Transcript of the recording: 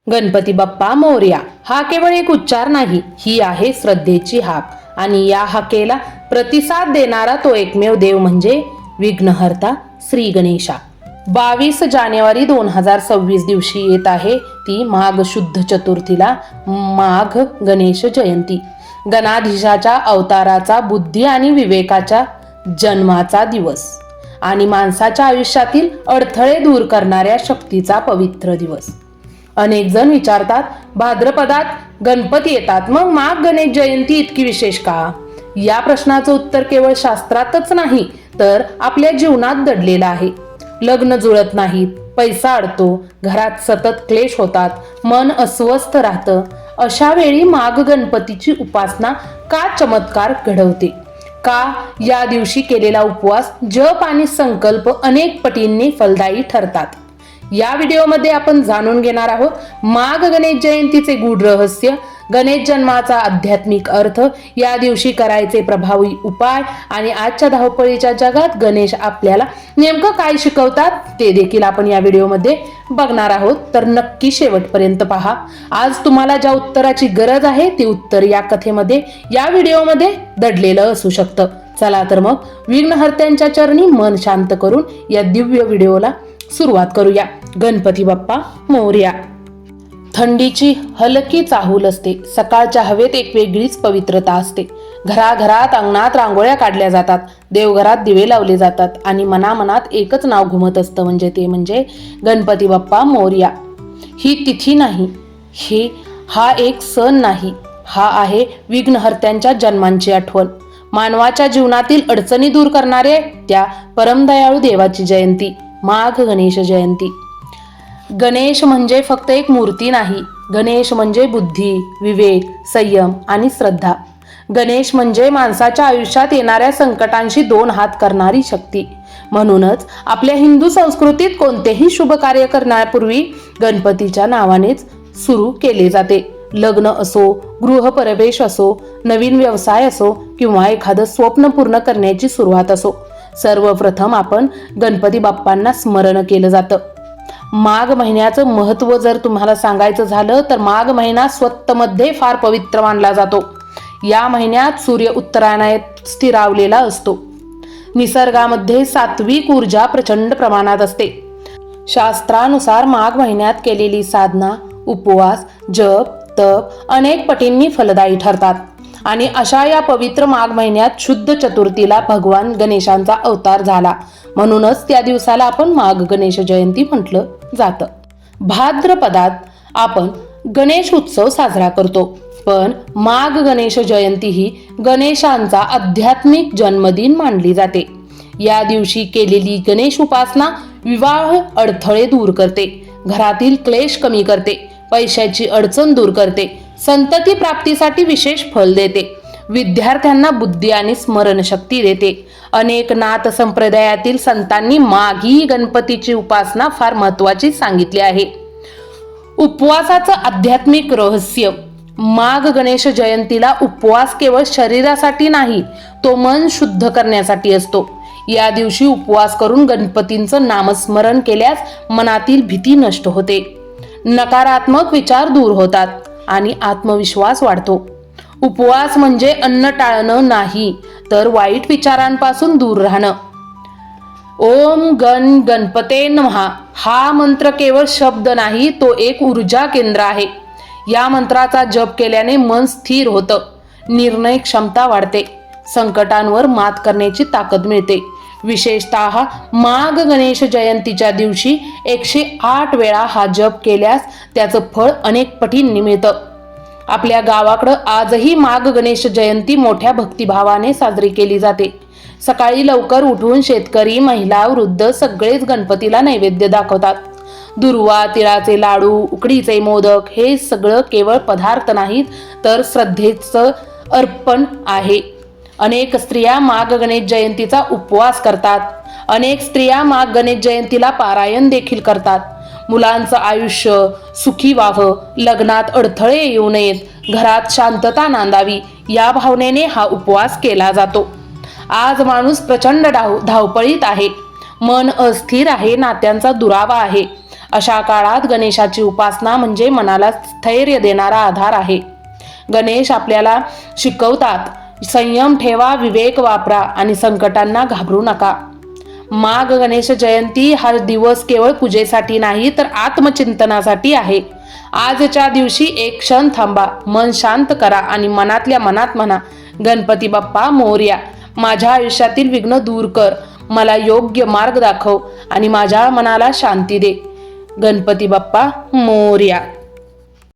गणपती बाप्पा मोरया हा केवळ एक उच्चार नाही, ही आहे श्रद्धेची हाक. आणि या हाकेला प्रतिसाद देणारा तो एकमेव देव म्हणजे विघ्नहर्ता श्री गणेशा. 22 जानेवारी 2026 दिवशी येत आहे ती माघ शुद्ध चतुर्थीला माघ गणेश जयंती. गणाधीशाच्या अवताराचा, बुद्धी आणि विवेकाच्या जन्माचा दिवस आणि माणसाच्या आयुष्यातील अडथळे दूर करणाऱ्या शक्तीचा पवित्र दिवस. अनेक जण विचारतात, भाद्रपदात गणपती येतात, मग माघ गणेश जयंती इतकी विशेष का? या प्रश्नाचं उत्तर केवळ शास्त्रातच नाही तर आपल्या जीवनात दडलेलं आहे. लग्न जुळत नाहीत, पैसा अडतो, घरात सतत क्लेश होतात, मन अस्वस्थ राहतं. अशा वेळी माघ गणपतीची उपासना का चमत्कार घडवते? का या दिवशी केलेला उपवास, जप आणि संकल्प अनेक पटींनी फलदायी ठरतात? या व्हिडिओमध्ये आपण जाणून घेणार आहोत माघ गणेश जयंतीचे गूढ रहस्य, गणेश जन्माचा आध्यात्मिक अर्थ, या दिवशी करायचे प्रभावी उपाय आणि आजच्या धावपळीच्या जगात गणेश आपल्याला नेमकं काय शिकवतात ते देखील आपण या व्हिडिओमध्ये बघणार आहोत. तर नक्की शेवटपर्यंत पहा. आज तुम्हाला ज्या उत्तराची गरज आहे ते उत्तर या कथेमध्ये, या व्हिडिओमध्ये दडलेलं असू शकतं. चला तर मग विघ्नहर्त्यांच्या चरणी मन शांत करून या दिव्य व्हिडिओला सुरुवात करूया. गणपती बाप्पा मोरया. थंडीची हलकी चाहूल असते. सकाळच्या हवेत एक वेगळीच पवित्रता असते. घराघरात, अंगणात रांगोळ्या काढल्या जातात, देवघरात दिवे लावले जातात आणि मनामनात एकच नाव घुमत असतं, ते म्हणजे गणपती बाप्पा मोरया. ही तिथी नाही, हा एक सण नाही, हा आहे विघ्नहर्त्यांच्या जन्मांची आठवण, मानवाच्या जीवनातील अडचणी दूर करणारे त्या परमदयाळू देवाची जयंती, माघ गणेश जयंती. गणेश म्हणजे फक्त एक मूर्ती नाही, गणेश म्हणजे बुद्धी, विवेक, संयम आणि श्रद्धा. गणेश म्हणजे माणसाच्या आयुष्यात येणाऱ्या संकटांशी दोन हात करणारी शक्ती. म्हणूनच आपल्या हिंदू संस्कृतीत कोणतेही शुभ कार्य करण्यापूर्वी गणपतीच्या नावानेच सुरू केले जाते. लग्न असो, गृहप्रवेश असो, नवीन व्यवसाय असो किंवा एखादं स्वप्न पूर्ण करण्याची सुरुवात असो, सर्वप्रथम आपण गणपती बाप्पांना स्मरण केलं जातं. माघ महिन्याचं महत्त्व जर तुम्हाला सांगायचं झालं तर माघ महिना स्वतःमध्ये फार पवित्र मानला जातो. या महिन्यात सूर्य उत्तरायणात स्थिरावलेला असतो. निसर्गामध्ये सात्विक ऊर्जा प्रचंड प्रमाणात असते. शास्त्रानुसार माघ महिन्यात केलेली साधना, उपवास, जप, तप अनेक पटींनी फलदायी ठरतात. आणि अशा या पवित्र माघ महिन्यात शुद्ध चतुर्थीला भगवान गणेशांचा अवतार झाला. म्हणूनच त्या दिवसाला आपण माघ गणेश जयंती म्हटलं जातं. भाद्रपदात आपण गणेश उत्सव साजरा करतो, पण माघ गणेश जयंती ही गणेशांचा आध्यात्मिक जन्मदिन मानली जाते. या दिवशी केलेली गणेश उपासना विवाह अडथळे दूर करते, घरातील क्लेश कमी करते, पैशाची अडचण दूर करते, संतती प्राप्तीसाठी विशेष फल देते, विद्यार्थ्यांना बुद्धी आणि स्मरणशक्ती देते. अनेक नाथ संप्रदायातील संतांनी माघी गणपतीची उपासना फार महत्त्वाची सांगितली आहे. उपवासाचं आध्यात्मिक रहस्य. माघ गणेश जयंतीला उपवास केवळ शरीरासाठी नाही, तो मन शुद्ध करण्यासाठी असतो. या दिवशी उपवास करून गणपतींचं नामस्मरण केल्यास मनातील भीती नष्ट होते, नकारात्मक विचार दूर होतात आणि आत्मविश्वास वाढतो. उपवास म्हणजे अन्न टाळणं नाही, तर वाईट विचारांपासून दूर राहणं. ओम गणपते नमः हा मंत्र केवळ शब्द नाही, तो एक ऊर्जा केंद्र आहे. या मंत्राचा जप केल्याने मन स्थिर होतं, निर्णय क्षमता वाढते, संकटांवर मात करण्याची ताकद मिळते. विशेषतः माघ गणेश जयंतीच्या दिवशी 108 वेळा हा जप केल्यास त्याचं फळ अनेक पटींनी मिळतं. आपल्या गावाकडं आजही माघ गणेश जयंती मोठ्या भक्तिभावाने साजरी केली जाते. सकाळी लवकर उठून शेतकरी, महिला, वृद्ध सगळेच गणपतीला नैवेद्य दाखवतात. दुर्वा, तिळाचे लाडू, उकडीचे मोदक हे सगळं केवळ पदार्थ नाहीत, तर श्रद्धेचं अर्पण आहे. अनेक स्त्रिया माघ गणेश जयंतीचा उपवास करतात. अनेक स्त्रिया माघ गणेश जयंतीला पारायण देखील करतात. मुलांचं आयुष्य सुखी व्हावं, लग्नात अडथळे येऊ नयेत, घरात शांतता नांदावी या भावनेने हा उपवास केला जातो. आज माणूस प्रचंड धावपळीत आहे, मन अस्थिर आहे, नात्यांचा दुरावा आहे. अशा काळात गणेशाची उपासना म्हणजे मनाला स्थैर्य देणारा आधार आहे. गणेश आपल्याला शिकवतात, संयम ठेवा, विवेक वापरा आणि संकटांना घाबरू नका. माघ गणेश जयंती हा दिवस केवळ पूजेसाठी नाही तर आत्मचिंतनासाठी आहे. आजच्या दिवशी एक क्षण थांबा, मन शांत करा आणि मनातल्या मनात म्हणा, गणपती बाप्पा मोरया, माझ्या आयुष्यातील विघ्न दूर कर, मला योग्य मार्ग दाखव आणि माझ्या मनाला शांती दे. गणपती बाप्पा मोरया.